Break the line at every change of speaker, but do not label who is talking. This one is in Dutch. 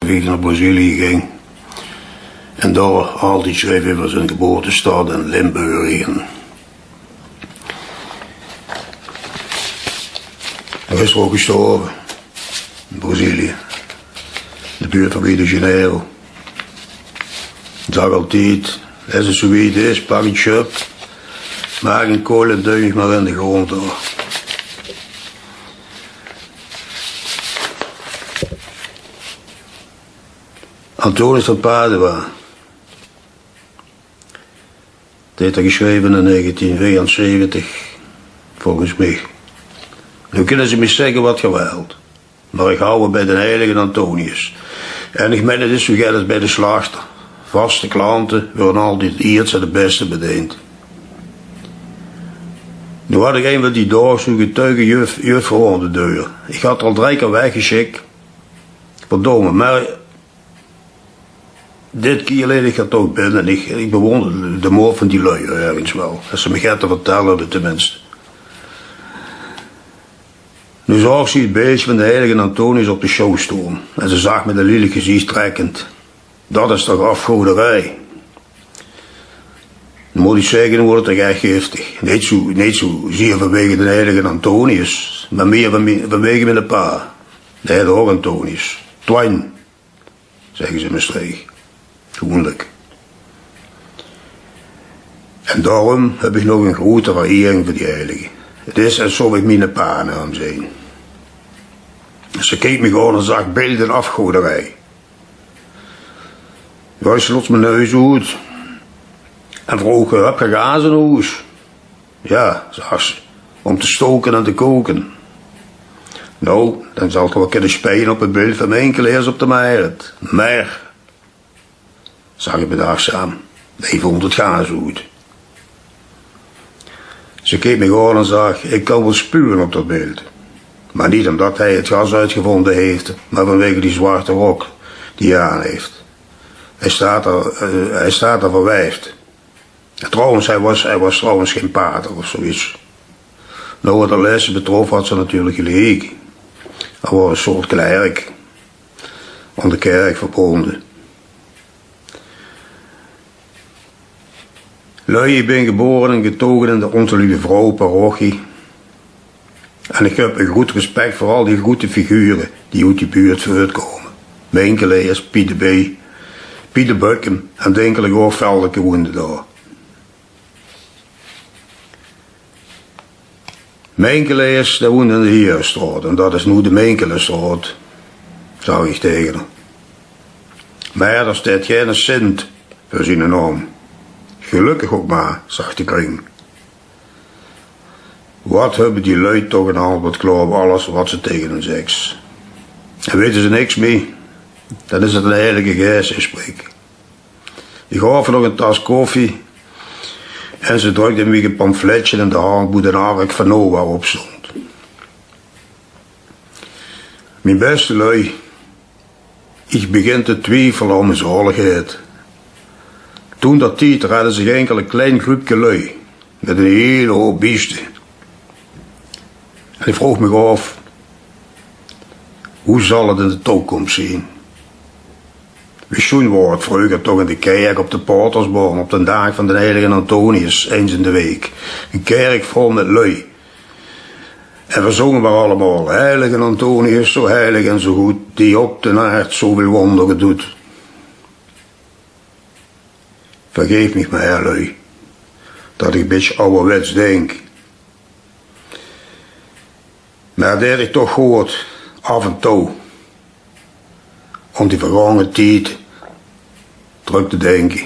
ik naar Brazilië ging. En daar altijd schreef over zijn geboortestad in Limburg. Hij is er ook gestorven. In Brazilië. In de buurt van Rio de Janeiro. Ik zag altijd, als het zoiets is, pak iets op. Maak een kool en duim maar in de grond door. Antonius van Padua. Dat heeft hij geschreven in 1974, volgens mij. Nu kunnen ze me zeggen wat je wilt, maar ik hou me bij de heilige Antonius. En ik meen het is zo gek als bij de slachter. Vaste klanten worden altijd eerst en de beste bediend. Nu had ik een van die dagen zo'n getuige juffrouw aan de deur. Ik had er al 3 keer weggeschikt. Verdomme, maar dit keer leed ik het ook binnen. Ik bewonder de moord van die lui ergens wel. Als ze me gaat te vertellen, tenminste. Nu zag ze het beestje van de heilige Antonius op de show staan. En ze zag me de lelijk gezicht trekkend. Dat is toch afgoderij. Dan moet ik zeggen, dan wordt het toch echt giftig. Niet zo zeer vanwege de heilige Antonius, maar meer vanwege mijn pa. De heilige Antonius. Twijn, zeggen ze in mijn streek. Gewoonlijk. En daarom heb ik nog een grote waardering voor die heilige. Het is alsof ik mijn pa naar hem zijn. Ze keek me gewoon en zag beelden afgoderij. Ja, ze sloot mijn neus uit. En vroeg, heb je gaas in huis? Ja, zag ze, om te stoken en te koken. Nou, dan zal ik wel kunnen spelen op het beeld van mijn enkeleers op de Meijert. Maar, zag ik bedachtzaam, die vond het gaas uit. Ze keek me gewoon en zag, ik kan wel spuwen op dat beeld. Maar niet omdat hij het gas uitgevonden heeft, maar vanwege die zwarte rok die hij aan heeft. Hij staat er verwijfd. Trouwens, hij was trouwens geen pater of zoiets. Nou, wat de lessen betrof had ze natuurlijk gelijk. Hij was een soort klerk. Aan de kerk verbonden. Lui, ik ben geboren en getogen in de Onze Lieve Vrouw parochie. En ik heb een goed respect voor al die goede figuren die uit die buurt voortkomen. Menkeleers, Piet de B, Piet de Bukken en de enkele Goorveldelijke woonden daar. Menkeleers, dat woonden in de Heerstraat en dat is nu de Menkelenstraat, zag ik tegen hem. Maar daar staat geen cent voor zijn naam. Gelukkig ook maar, zag de kring. Wat hebben die lui toch een Albert klaar op alles wat ze tegen hem zegt. En weten ze niks mee, dan is het een heilige geest in spreek. Ik gaf nog een tas koffie en ze drukte me een pamfletje in de hand hoe de ark van Noah op stond. Mijn beste lui, ik begin te twijfelen aan mijn zaligheid. Toen dat tijd hadden zich enkel een klein groepje lui met een hele hoop beesten. En ik vroeg me af, hoe zal het in de toekomst zijn? Misschien was het vroeger toch in de kerk op de Patersborn op de dag van de heilige Antonius, eens in de week. Een kerk vol met lui. En we zongen maar allemaal, heilige Antonius, zo heilig en zo goed, die op de aard zoveel wonderen doet. Vergeef me maar, lui, dat ik een beetje ouderwets denk. Maar dat ik toch gehoord, af en toe, om die vergangen tijd terug te denken.